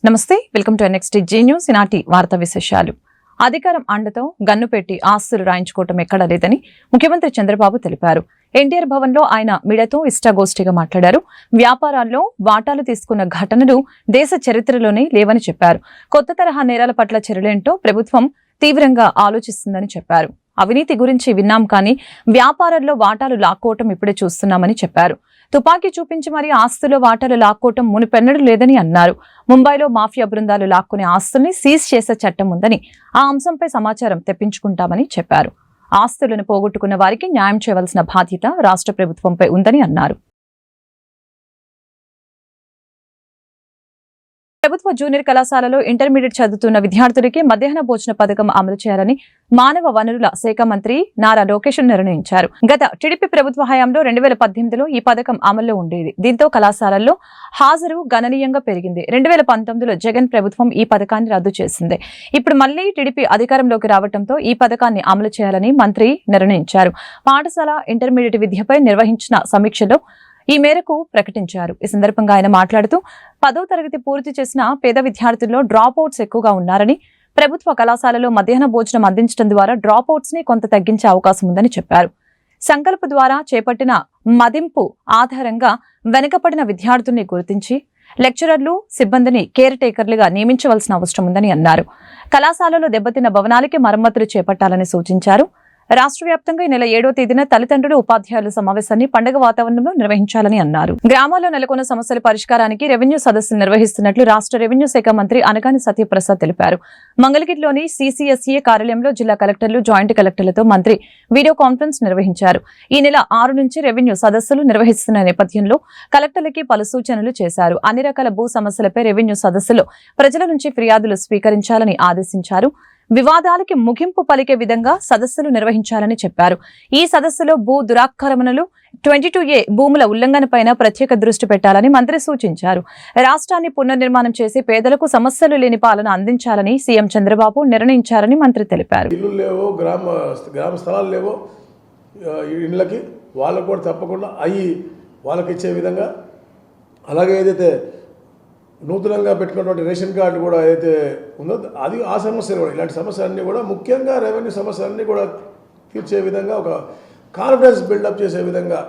నమస్తే, welcome to NXT news. ఈనాటి వార్తా విశేషాలు. అధికారం అండతో గన్ను పెట్టి ఆస్తులు రాయించుకోవటం ఎక్కడా లేదని ముఖ్యమంత్రి చంద్రబాబు తెలిపారు. ఎన్టీఆర్ భవన్ లో ఆయన మీడియాతో ఇష్టాగోష్ఠిగా మాట్లాడారు. వ్యాపారాల్లో వాటాలు తీసుకున్న ఘటనలు దేశ చరిత్రలోనే లేవని చెప్పారు. కొత్త తరహా నేరాల పట్ల చర్యలేంటో ప్రభుత్వం తీవ్రంగా ఆలోచిస్తుందని చెప్పారు. అవినీతి గురించి విన్నాం కానీ వ్యాపారాల్లో వాటాలు లాక్కోవటం ఇప్పుడే చూస్తున్నామని చెప్పారు. తుపాకీ చూపించి మరీ ఆస్తుల వాటాలు లాక్కోవటం మునిపెన్నడూ లేదని అన్నారు. ముంబైలో మాఫియా బృందాలు లాక్కునే ఆస్తుల్ని సీజ్ చేసే చట్టం ఉందని, ఆ అంశంపై సమాచారం తెప్పించుకుంటామని చెప్పారు. ఆస్తులను పోగొట్టుకున్న వారికి న్యాయం చేయవలసిన బాధ్యత రాష్ట్ర ప్రభుత్వంపై ఉందని అన్నారు. ప్రభుత్వ జూనియర్ కళాశాలలో ఇంటర్మీడియట్ చదువుతున్న విద్యార్థులకి మధ్యాహ్న భోజన పథకం అమలు చేయాలని మానవ వనరుల శాఖ మంత్రి నారా లోకేష్ నిర్ణయించారు. గత టీడీపీ ప్రభుత్వ హయాంలో 2018లో ఈ పథకం అమల్లో ఉండేది. దీంతో కళాశాలల్లో హాజరు గణనీయంగా పెరిగింది. 2019లో జగన్ ప్రభుత్వం ఈ పథకాన్ని రద్దు చేసింది. ఇప్పుడు మళ్లీ టీడీపీ అధికారంలోకి రావడంతో ఈ పథకాన్ని అమలు చేయాలని మంత్రి నిర్ణయించారు. పాఠశాల ఇంటర్మీడియట్ విద్యపై నిర్వహించిన సమీక్షలో ఈ మేరకు ప్రకటించారు. ఈ సందర్భంగా ఆయన మాట్లాడుతూ 10వ తరగతి పూర్తి చేసిన పేద విద్యార్థుల్లో డ్రాప్ అవుట్స్ ఎక్కువగా ఉన్నారని, ప్రభుత్వ కళాశాలలో మధ్యాహ్న భోజనం అందించడం ద్వారా డ్రాప్ అవుట్స్ ని కొంత తగ్గించే అవకాశం ఉందని చెప్పారు. సంకల్ప ద్వారా చేపట్టిన మదింపు ఆధారంగా వెనుకబడిన విద్యార్థుల్ని గుర్తించి లెక్చరర్లు, సిబ్బందిని కేర్ టేకర్లుగా నియమించవలసిన అవసరం ఉందని అన్నారు. కళాశాలలో దెబ్బతిన్న భవనాలకి మరమ్మతులు చేపట్టాలని సూచించారు. రాష్ట్ర వ్యాప్తంగా ఈ నెల 7వ తేదీన తల్లిదండ్రులు, ఉపాధ్యాయుల సమావేశాన్ని పండుగ వాతావరణంలో నిర్వహించాలని అన్నారు. గ్రామాల్లో నెలకొన్న సమస్యల పరిష్కారానికి రెవెన్యూ సదస్సులు నిర్వహిస్తున్నట్లు రాష్ట్ర రెవెన్యూ శాఖ మంత్రి అనగాని సత్యప్రసాద్ తెలిపారు. మంగళగిరిలోని CCSEA కార్యాలయంలో జిల్లా కలెక్టర్లు, జాయింట్ కలెక్టర్లతో మంత్రి వీడియో కాన్ఫరెన్స్ నిర్వహించారు. ఈ నెల 6 నుంచి రెవెన్యూ సదస్సులు నిర్వహిస్తున్న నేపథ్యంలో కలెక్టర్లకి పలు సూచనలు చేశారు. అన్ని రకాల భూ సమస్యలపై రెవెన్యూ సదస్సులో ప్రజల నుంచి ఫిర్యాదులు స్వీకరించాలని ఆదేశించారు. వివాదాలకి ముగింపు పలికే విధంగా సదస్సులు నిర్వహించాలని చెప్పారు. ఈ సదస్సులో భూ దురాక్రమణలు, 22A భూముల ఉల్లంఘనపైన ప్రత్యేక దృష్టి పెట్టాలని మంత్రి సూచించారు. రాష్ట్రాన్ని పునర్నిర్మాణం చేసి పేదలకు సమస్యలు లేని పాలన అందించాలని సీఎం చంద్రబాబు నిర్ణయించారని మంత్రి తెలిపారు. గ్రామ స్థలాలు లేవో ఇళ్ళకి వాళ్ళకు కూడా తప్పకుండా వాళ్ళకి ఇచ్చే విధంగా, అలాగే ఏదైతే నూతనంగా పెట్టుకున్నటువంటి రేషన్ కార్డు కూడా ఏదైతే ఉందో అది ఆ సమస్యలు కూడా, ఇలాంటి సమస్యలన్నీ కూడా ముఖ్యంగా రెవెన్యూ సమస్యలన్నీ కూడా తీర్చే విధంగా, ఒక కాన్ఫిడెన్స్ బిల్డప్ చేసే విధంగా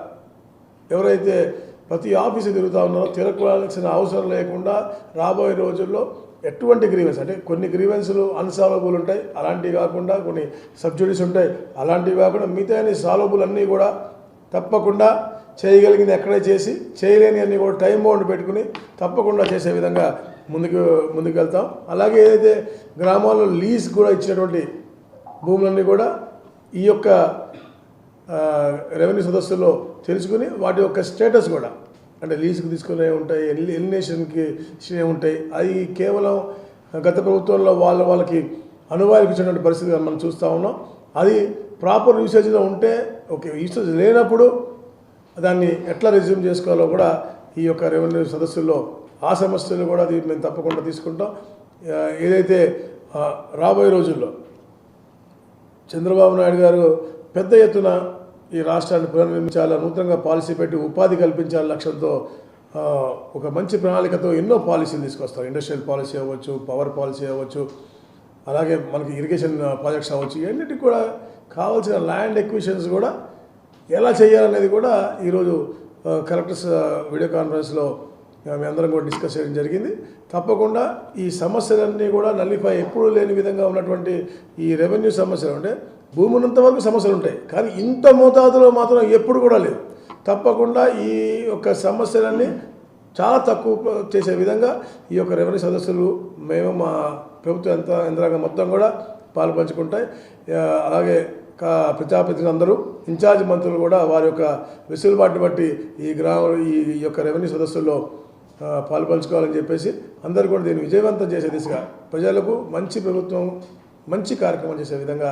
ఎవరైతే ప్రతి ఆఫీసు తిరుగుతూ ఉన్నారో తిరగాల్సిన అవసరం లేకుండా రాబోయే రోజుల్లో ఎటువంటి గ్రీవెన్స్, అంటే కొన్ని గ్రీవెన్స్లు అన్సాల్వబుల్ ఉంటాయి, అలాంటివి కాకుండా కొన్ని సబ్జుడీస్ ఉంటాయి, అలాంటివి కాకుండా మిగతా సాల్వబుల్ అన్నీ కూడా తప్పకుండా చేయగలిగింది ఎక్కడే చేసి, చేయలేని అన్నీ కూడా టైం బౌండ్ పెట్టుకుని తప్పకుండా చేసే విధంగా ముందుకు వెళ్తాం. అలాగే ఏదైతే గ్రామాల్లో లీజ్ కూడా ఇచ్చినటువంటి భూములన్నీ కూడా ఈ యొక్క రెవెన్యూ సదస్సులో తెలుసుకుని వాటి యొక్క స్టేటస్ కూడా, అంటే లీజుకు తీసుకునే ఉంటాయి, ఎలిమినేషన్కి ఇచ్చినవి ఉంటాయి, అవి కేవలం గత ప్రభుత్వంలో వాళ్ళకి అనువాయికి ఇచ్చినటువంటి పరిస్థితి మనం చూస్తూ ఉన్నాం. అది ప్రాపర్ యూసేజ్లో ఉంటే ఓకే, యూసేజ్ లేనప్పుడు దాన్ని ఎట్లా రెజ్యూమ్ చేసుకోవాలో కూడా ఈ యొక్క రెవెన్యూ సదస్సుల్లో ఆ సమస్యలు కూడా మేము తప్పకుండా తీసుకుంటాం. ఏదైతే రాబోయే రోజుల్లో చంద్రబాబు నాయుడు గారు పెద్ద ఎత్తున ఈ రాష్ట్రాన్ని పునర్నిర్మించాలా, నూతనంగా పాలసీ పెట్టి ఉపాధి కల్పించాల లక్ష్యంతో ఒక మంచి ప్రణాళికతో ఎన్నో పాలసీలు తీసుకొస్తారు. ఇండస్ట్రియల్ పాలసీ అవ్వచ్చు, పవర్ పాలసీ అవ్వచ్చు, అలాగే మనకి ఇరిగేషన్ ప్రాజెక్ట్స్ అవ్వచ్చు, ఇవన్నిటికి కూడా కావాల్సిన ల్యాండ్ ఎక్విజిషన్స్ కూడా ఎలా చేయాలనేది కూడా ఈరోజు కలెక్టర్స్ వీడియో కాన్ఫరెన్స్లో మేము అందరం కూడా డిస్కస్ చేయడం జరిగింది. తప్పకుండా ఈ సమస్యలన్నీ కూడా నల్లిఫై, ఎప్పుడూ లేని విధంగా ఉన్నటువంటి ఈ రెవెన్యూ సమస్యలు, అంటే భూమి ఉన్నంత వరకు సమస్యలు ఉంటాయి, కానీ ఇంత మోతాదులో మాత్రం ఎప్పుడు కూడా లేదు. తప్పకుండా ఈ యొక్క సమస్యలన్నీ చాలా తక్కువ చేసే విధంగా ఈ యొక్క రెవెన్యూ సదస్సులు మేము మా ప్రభుత్వ యంత్రాంగం మొత్తం కూడా పాల్పంచుకుంటాయి. అలాగే ప్రజాప్రతినిధులు అందరూ, ఇన్ఛార్జ్ మంత్రులు కూడా వారి యొక్క వెసులుబాటుని బట్టి ఈ యొక్క రెవెన్యూ సదస్సుల్లో పాల్పంచుకోవాలని చెప్పేసి అందరూ కూడా దీన్ని విజయవంతం చేసే దిశగా, ప్రజలకు మంచి ప్రభుత్వం, మంచి కార్యక్రమం చేసే విధంగా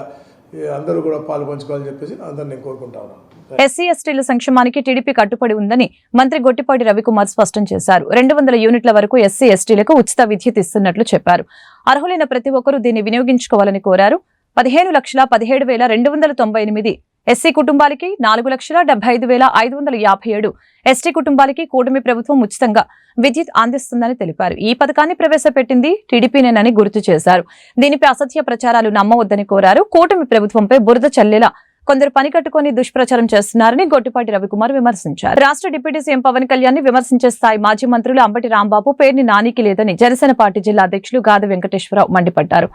అందరూ కూడా పాల్పంచుకోవాలని చెప్పేసి అందరినీ నేను కోరుకుంటా ఉన్నాను. SC, STల సంక్షేమానికి టీడీపీ కట్టుబడి ఉందని మంత్రి గొట్టిపాటి రవికుమార్ స్పష్టం చేశారు. 200 యూనిట్ల వరకు SC, STలకు ఉచిత విద్యుత్ ఇస్తున్నట్లు చెప్పారు. అర్హులైన ప్రతి ఒక్కరూ దీన్ని వినియోగించుకోవాలని కోరారు. 15,17,298 ఎస్సీ కుటుంబాలకి 4,75,557, ఎస్టీ కుటుంబాలకి కూటమి ప్రభుత్వం ఉచితంగా విద్యుత్ అందిస్తుందని తెలిపారు. ఈ పథకాన్ని ప్రవేశపెట్టింది టీడీపీనేనని గుర్తు చేశారు. దీనిపై అసత్య ప్రచారాలు నమ్మవద్దని కోరారు. కూటమి ప్రభుత్వంపై బురద చల్లేలా కొందరు పని కట్టుకుని దుష్ప్రచారం చేస్తున్నారని గొట్టిపాటి రవికుమార్ విమర్శించారు. రాష్ట్ర డిప్యూటీ సీఎం పవన్ కళ్యాణ్ ని విమర్శించే స్థాయి మాజీ మంత్రులు అంబటి రాంబాబు, పేర్ని నానికి లేదని జనసేన పార్టీ జిల్లా అధ్యక్షులు గాది వెంకటేశ్వరరావు మండిపడ్డారు.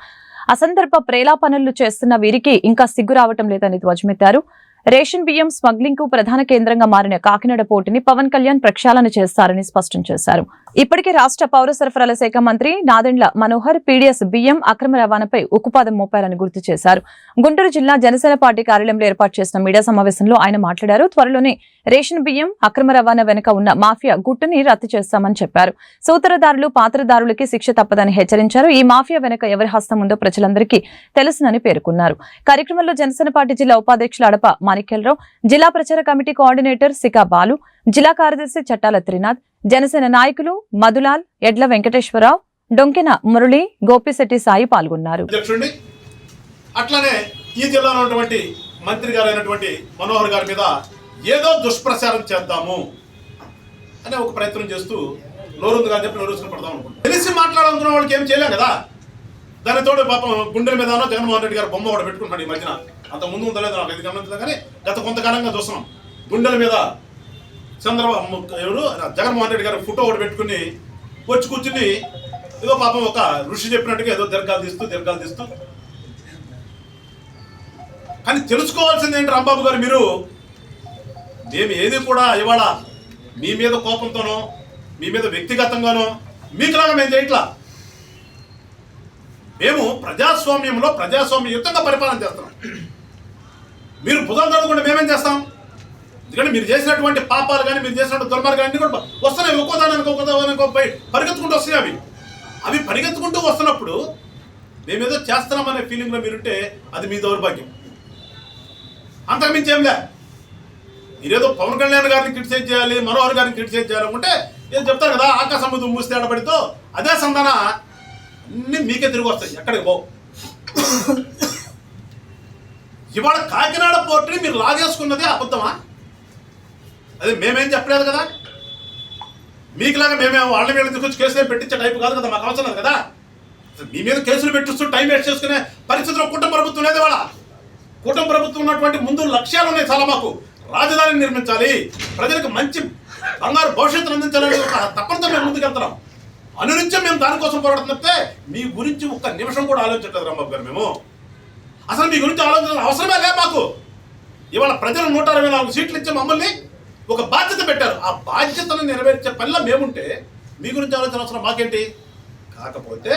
అసందర్భ ప్రేలాపనలు చేస్తున్న వీరికి ఇంకా సిగ్గు రావటం లేదని ధ్వజమెత్తారు. రేషన్ బియ్యం స్మగ్లింగ్ కు ప్రధాన కేంద్రంగా మారిన కాకినాడ పోర్టుని పవన్ కళ్యాణ్ ప్రక్షాళన చేస్తారని స్పష్టం చేశారు. ఇప్పటికే రాష్ట్ర పౌర సరఫరాల శాఖ మంత్రి నాదెండ్ల మనోహర్ పీడీఎస్ బియ్యం అక్రమ రవాణాపై ఉక్కుపాదం మోపారని గుర్తు చేశారు. గుంటూరు జిల్లా జనసేన పార్టీ కార్యాలయంలో ఏర్పాటు చేసిన మీడియా సమావేశంలో ఆయన మాట్లాడారు. త్వరలోనే రేషన్ బియ్యం అక్రమ రవాణా వెనుక ఉన్న మాఫియా గుట్టుని రద్దు చేస్తామని చెప్పారు. సూత్రధారులు, పాత్రధారులకి శిక్ష తప్పదని హెచ్చరించారు. ఈ మాఫియా వెనుక ఎవరి హస్తం ఉందో ప్రజలందరికీ తెలుసునని పేర్కొన్నారు. కార్యక్రమంలో జనసేన పార్టీ జిల్లా ఉపాధ్యక్షులు అడప మాణిక్యాలరావు, జిల్లా ప్రచార కమిటీ కోఆర్డినేటర్ సికా బాలు, జిల్లా కార్యదర్శి చట్టాల త్రినాథ్, జనసేన నాయకులు మధులాల్, ఎడ్ల వెంకటేశ్వరరావు, డొంకెన మురళి, గోపిశెట్టి సాయి పాల్గొన్నారు. అట్లానే ఈ జిల్లాలో ఉన్నటువంటి మంత్రి గారు అయినటువంటి మనోహర్ గారి మీద ఏదో దుష్ప్రచారం చేద్దాము అనే ఒక ప్రయత్నం చేస్తూ నోరుంది కానీ చెప్పి నోరుసుకుని పడదాం అనుకుంటున్నాం. తెలిసి మాట్లాడాలనుకున్న వాళ్ళకి ఏం చేయలేం కదా. దానితో పాపం గుండెల మీద జగన్మోహన్ రెడ్డి గారు బొమ్మ కూడా పెట్టుకుంటున్నాడు ఈ మధ్యన. అంత ముందు ఉందలేదు నాకు ఇది గమనించలేదు కానీ గత కొంతకాలంగా చూస్తున్నాం. గుండెల మీద చంద్రబాబు జగన్మోహన్ రెడ్డి గారు ఫోటో ఒకటి పెట్టుకుని వచ్చి కూర్చుని ఏదో పాపం ఒక ఋషి చెప్పినట్టుగా ఏదో దీర్ఘాలు తీస్తూ కానీ తెలుసుకోవాల్సింది ఏంటి రాంబాబు గారు, మీరు మేము ఏది కూడా ఇవాళ మీ మీద కోపంతోనో మీ మీద వ్యక్తిగతంగానో మీకులాగా మేము చేయట్లా. మేము ప్రజాస్వామ్యయుతంగా పరిపాలన చేస్తున్నాం. మీరు భుజాలు తడకుండా మేమేం చేస్తాం? ఎందుకంటే మీరు చేసినటువంటి పాపాలు కానీ మీరు చేసినటువంటి దుర్మార్గాలు అన్నీ కూడా వస్తున్నాయి. ఒక్కోదానికి పరిగెత్తుకుంటూ వస్తున్నాయి. అవి పరిగెత్తుకుంటూ వస్తున్నప్పుడు మేమేదో చేస్తున్నామనే ఫీలింగ్లో మీరుంటే అది మీ దౌర్భాగ్యం. అంతకుమించి ఏం లే. మీరేదో పవన్ కళ్యాణ్ గారిని క్రిటిసైజ్ చేయాలి, మనోహర్ గారిని క్రిటిసైజ్ చేయాలనుకుంటే ఏదో చెప్తారు కదా, ఆకాశం మీద మూస్తే ఆడబడితో అదే సంధాన అన్నీ మీకే తిరిగి వస్తాయి. ఎక్కడికి పో. ఇవాళ కాకినాడ పోర్టుని మీరు లాగేసుకున్నదే అబద్ధమా? అదే మేమేం చెప్పలేదు కదా. మీకులాగా మేమేమో వాళ్ళ మీద తీసుకొచ్చి కేసులు పెట్టించే టైపు కాదు కదా. మాకు అవసరం లేదు కదా. మీ మీద కేసులు పెట్టిస్తూ టైం వేస్ట్ చేసుకునే పరిస్థితిలో కుటుంబ ప్రభుత్వం లేదు. వాళ్ళ కుటుంబ ప్రభుత్వం ఉన్నటువంటి ముందు లక్ష్యాలు ఉన్నాయి చాలా. మాకు రాజధానిని నిర్మించాలి, ప్రజలకు మంచి బంగారు భవిష్యత్తును అందించాలని ఒక తప్పనితో మేము ముందుకెళ్తున్నాం. అనునిత్యం మేము దానికోసం పోరాడుతున్నట్టే మీ గురించి ఒక్క నిమిషం కూడా ఆలోచించలేదు రాంబాబు గారు. మేము అసలు మీ గురించి ఆలోచించాల్సిన అవసరమే లే మాకు. ఇవాళ ప్రజలు 164 సీట్లు ఇచ్చి మమ్మల్ని ఒక బాధ్యత పెట్టారు. ఆ బాధ్యతను నెరవేర్చే పనిలో మేముంటే మీ గురించి ఆలోచన అవసరం మాకేంటి? కాకపోతే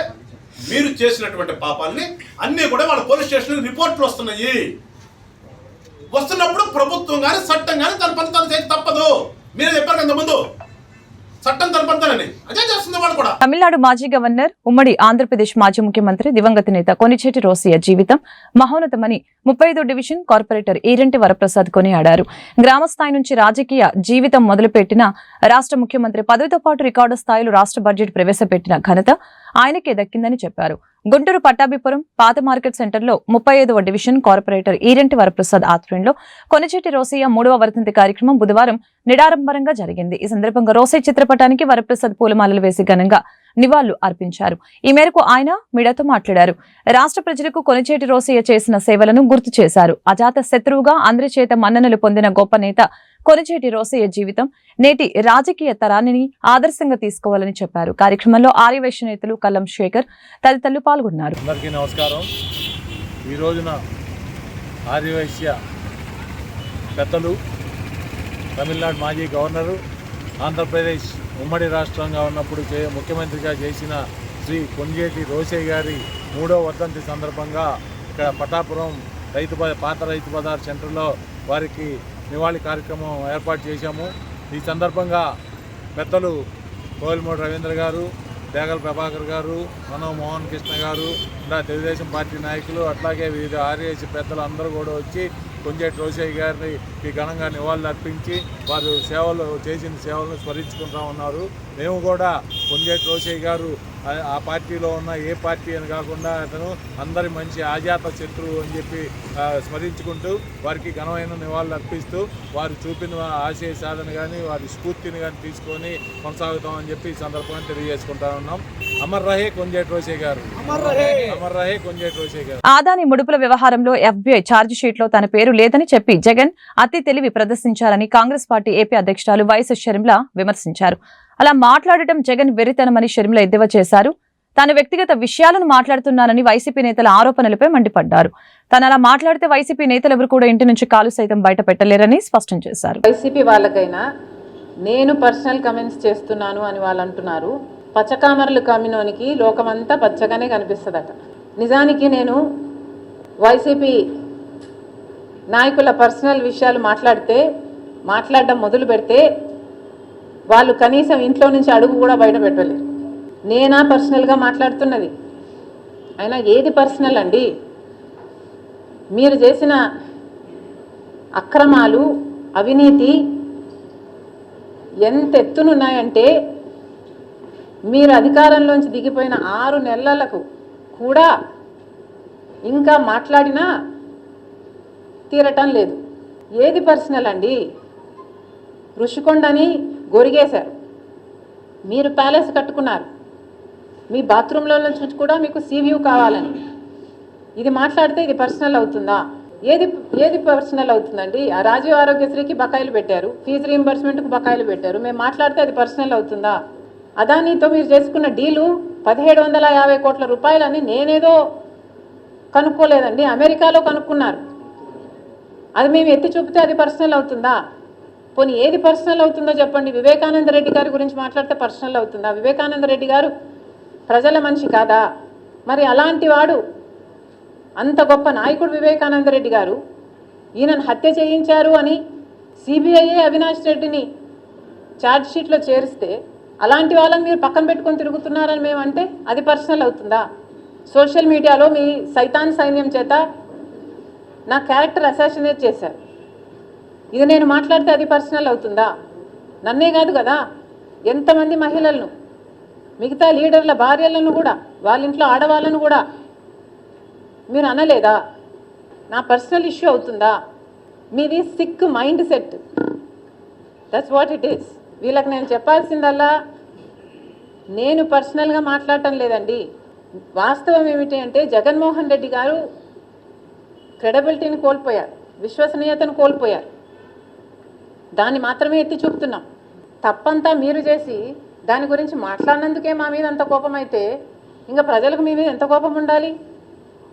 మీరు చేసినటువంటి పాపాలని అన్నీ కూడా వాళ్ళ పోలీస్ స్టేషన్ రిపోర్ట్లు వస్తున్నప్పుడు ప్రభుత్వం కానీ చట్టం కానీ తన పని తను చేసి తప్పదు. మీరే చెప్పారు కదా ముందు, చట్టం తన పని తనని అదే చేస్తుంది వాళ్ళు కూడా. తమిళనాడు మాజీ గవర్నర్, ఉమ్మడి ఆంధ్రప్రదేశ్ మాజీ ముఖ్యమంత్రి దివంగత నేత కొనిచేటి రోసయ్య జీవితం మహోన్నతమని 35వ డివిజన్ కార్పొరేటర్ ఈరెంటి వరప్రసాద్ కొనియాడారు. గ్రామస్థాయి నుంచి రాజకీయ జీవితం మొదలుపెట్టిన రాష్ట్ర ముఖ్యమంత్రి పదవితో పాటు రికార్డు స్థాయిలో రాష్ట్ర బడ్జెట్ ప్రవేశపెట్టిన ఘనత ఆయనకే దక్కిందని చెప్పారు. గుంటూరు పట్టాభిపురం పాత మార్కెట్ సెంటర్లో 35వ డివిజన్ కార్పొరేటర్ ఈరెంటి వరప్రసాద్ ఆధ్వర్యంలో కొనిచేటి రోసయ్య 3వ వర్ధంతి కార్యక్రమం బుధవారం నిడారంభరంగా జరిగింది. ఈ సందర్భంగా రోసయ్య చిత్రపటానికి వరప్రసాద్ పూలమాలలు వేసి ఘనంగా నివాళులు అర్పించారు. ఈ మేరకు ఆయన మీడియాతో మాట్లాడారు. రాష్ట్ర ప్రజలకు కొనిచేటి రోసయ్య చేసిన సేవలను గుర్తు చేశారు. అజాత శత్రువుగా అందరి చేత మన్ననలు పొందిన గొప్ప నేత కొనిచేటి రోసయ్య జీవితం నేటి రాజకీయ తరాన్ని ఆదర్శంగా తీసుకోవాలని చెప్పారు. కార్యక్రమంలో ఆర్యవైశ్య నేతలు కల్లం శేఖర్ తదితరులు పాల్గొన్నారు. అందరికీ నమస్కారం. ఈ రోజున ఆర్యవైశ్య పెద్దలు, తమిళనాడు మాజీ గవర్నరు, ఆంధ్రప్రదేశ్ ఉమ్మడి రాష్ట్రంగా ఉన్నప్పుడు ముఖ్యమంత్రిగా చేసిన శ్రీ కొనిచేటి రోసయ్య గారి 3వ వర్ధంతి సందర్భంగా ఇక్కడ పట్టాపురం పాత రైతు బజార్ సెంటర్లో వారికి నివాళి కార్యక్రమం ఏర్పాటు చేశాము. ఈ సందర్భంగా పెద్దలు కోయిలమూడి రవీంద్ర గారు, దేగల ప్రభాకర్ గారు, మోహన్ కృష్ణ గారు, ఇలా తెలుగుదేశం పార్టీ నాయకులు, అట్లాగే వివిధ ఆర్యవైశ్య పెద్దలు అందరూ కూడా వచ్చి కొనిచేటి రోసయ్య గారిని వారికి ఘనంగా నివాళులు అర్పించి వారు చేసిన సేవలను స్మరించుకుంటూ ఉన్నారు. మేము కూడా పొంగేటి రోషయ్య గారు ఆ పార్టీలో ఉన్న ఏ పార్టీ అని కాకుండా అతను అందరి మంచి ఆజాత శత్రువు అని చెప్పి స్మరించుకుంటూ వారికి ఘనమైన నివాళులు అర్పిస్తూ వారు చూపిన ఆశయ సాధన కానీ వారి స్ఫూర్తిని కానీ తీసుకొని కొనసాగుతామని చెప్పి ఈ సందర్భంగా తెలియజేసుకుంటా ఉన్నాం. అమర్ రహే కొంజేటి రోషయ్య గారు, అమర్ రహే కొంజేటి రోషయ్య గారు. ఆదాని ముడుపుల వ్యవహారంలో FBI ఛార్జ్ షీట్ లో తన పేరు లేదని చెప్పి జగన్ అతి తెలివి ప్రదర్శించారని కాంగ్రెస్ పార్టీ ఏపీ అధ్యక్షురాలు వైఎస్ షర్మిల విమర్శించారు. అలా మాట్లాడటం జగన్ వెర్రితనమని షర్మిల ఎద్దేవా చేశారు. తాను వ్యక్తిగత విషయాలను మాట్లాడుతున్నానని వైసీపీ నేతల ఆరోపణలపై మండిపడ్డారు. తను అలా మాట్లాడితే వైసీపీ నేతలెవరు కూడా ఇంటి నుంచి కాలు సైతం బయట పెట్టలేరని స్పష్టం చేశారు. వైసీపీ వాళ్ళకైనా నేను పర్సనల్ కమెంట్స్ చేస్తున్నాను అని వాళ్ళు అంటున్నారు. పచ్చకామర్లు కమ్మినోనికి లోకమంతా పచ్చగానే కనిపిస్తుందట. నిజానికి నేను వైసీపీ నాయకుల పర్సనల్ విషయాలు మాట్లాడడం మొదలు పెడితే వాళ్ళు కనీసం ఇంట్లో నుంచి అడుగు కూడా బయట పెట్టలేరు. నేనా పర్సనల్గా మాట్లాడుతున్నది? అయినా ఏది పర్సనల్ అండి? మీరు చేసిన అక్రమాలు, అవినీతి ఎంత ఎత్తునున్నాయంటే మీరు అధికారంలోంచి దిగిపోయిన 6 నెలలకు కూడా ఇంకా మాట్లాడినా తీరటం లేదు. ఏది పర్సనల్ అండి? ఋషికొండని గొరిగేశారు, మీరు ప్యాలెస్ కట్టుకున్నారు, మీ బాత్రూంలో నుంచి కూడా మీకు సీవ్యూ కావాలని. ఇది మాట్లాడితే ఇది పర్సనల్ అవుతుందా? ఏది పర్సనల్ అవుతుందండి? ఆ రాజీవ్ ఆరోగ్యశ్రీకి బకాయిలు పెట్టారు, ఫీజు రీయింబర్స్మెంట్కి బకాయిలు పెట్టారు, మేము మాట్లాడితే అది పర్సనల్ అవుతుందా? అదానీతో మీరు చేసుకున్న డీలు 1750 కోట్ల రూపాయలని నేనేదో కనుక్కోలేదండి, అమెరికాలో కనుక్కున్నారు. అది మేము ఎత్తి చూపితే అది పర్సనల్ అవుతుందా? పోనీ ఏది పర్సనల్ అవుతుందో చెప్పండి. వివేకానంద రెడ్డి గారి గురించి మాట్లాడితే పర్సనల్ అవుతుందా? వివేకానంద రెడ్డి గారు ప్రజల మనిషి కాదా? మరి అలాంటి వాడు, అంత గొప్ప నాయకుడు వివేకానంద రెడ్డి గారు, ఈయనను హత్య చేయించారు అని సిబిఐఏ అవినాష్ రెడ్డిని ఛార్జ్ షీట్లో చేరిస్తే అలాంటి వాళ్ళని మీరు పక్కన పెట్టుకొని తిరుగుతున్నారని మేమంటే అది పర్సనల్ అవుతుందా? సోషల్ మీడియాలో మీ సైతాన్ సైన్యం చేత నా క్యారెక్టర్ అసాసినేట్ చేశారు. ఇది నేను మాట్లాడితే అది పర్సనల్ అవుతుందా? నన్నే కాదు కదా, ఎంతమంది మహిళలను, మిగతా లీడర్ల భార్యలను కూడా, వాళ్ళ ఇంట్లో ఆడవాళ్ళను కూడా మీరు అనలేదా? నా పర్సనల్ ఇష్యూ అవుతుందా? మీది sick mindset. That's what it is. వీళ్ళకి నేను చెప్పాల్సిందల్లా నేను పర్సనల్గా మాట్లాడటం లేదండి. వాస్తవం ఏమిటి అంటే జగన్మోహన్ రెడ్డి గారు క్రెడిబిలిటీని కోల్పోయారు, విశ్వసనీయతను కోల్పోయారు. దాన్ని మాత్రమే ఎత్తి చూపుతున్నాం. తప్పంతా మీరు చేసి దాని గురించి మాట్లాడినందుకే మా మీద అంత కోపం అయితే ఇంకా ప్రజలకు మీ మీద ఎంత కోపం ఉండాలి?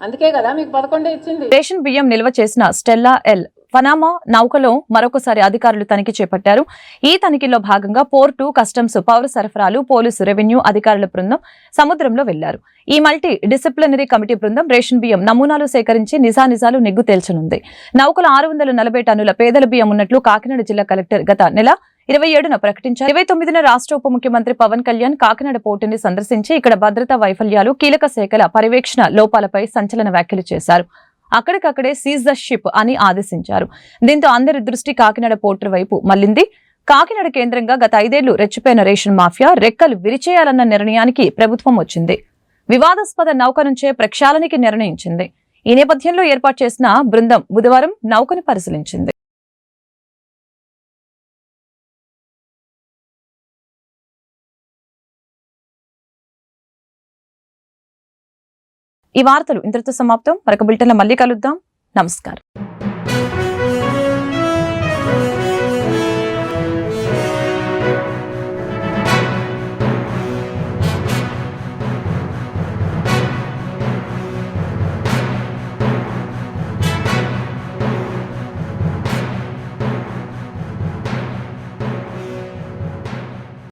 అందుకే కదా మీకు 11 ఇచ్చింది. రేషన్ బియ్యం నిల్వ చేసిన స్టెల్లా ఎల్ పనామా నౌకలో మరొకసారి అధికారులు తనిఖీ చేపట్టారు. ఈ తనిఖీలో భాగంగా పోర్టు, కస్టమ్స్, పౌర సరఫరాలు, పోలీసు, రెవెన్యూ అధికారుల బృందం సముద్రంలో వెళ్లారు. ఈ మల్టీ డిసిప్లినరీ కమిటీ బృందం రేషన్ బియ్యం నమూనాలు సేకరించి నిజానిజాలు నిగ్గు తేల్చనుంది. నౌకలో 640 టన్నుల పేదల బియ్యం ఉన్నట్లు కాకినాడ జిల్లా కలెక్టర్ గత నెల 27న ప్రకటించారు. 29న రాష్ట్ర ఉప ముఖ్యమంత్రి పవన్ కళ్యాణ్ కాకినాడ పోర్టుని సందర్శించి ఇక్కడ భద్రతా వైఫల్యాలు, కీలక శాఖల పర్యవేక్షణ లోపాలపై సంచలన వ్యాఖ్యలు చేశారు. అక్కడికక్కడే సీజ్ ద షిప్ అని ఆదేశించారు. దీంతో అందరి దృష్టి కాకినాడ పోర్టు వైపు మళ్లింది. కాకినాడ కేంద్రంగా గత 5 ఏళ్లు రెచ్చిపోయిన రేషన్ మాఫియా రెక్కలు విరిచేయాలన్న నిర్ణయానికి ప్రభుత్వం వచ్చింది. వివాదాస్పద నౌక నుంచే ప్రక్షాళనకి నిర్ణయించింది. ఈ నేపథ్యంలో ఏర్పాటు చేసిన బృందం బుధవారం నౌకను పరిశీలించింది. ఈ వార్తలు ఇంతటితో సమాప్తం. మరొక బులెటిన్లో మళ్ళీ కలుద్దాం. నమస్కారం.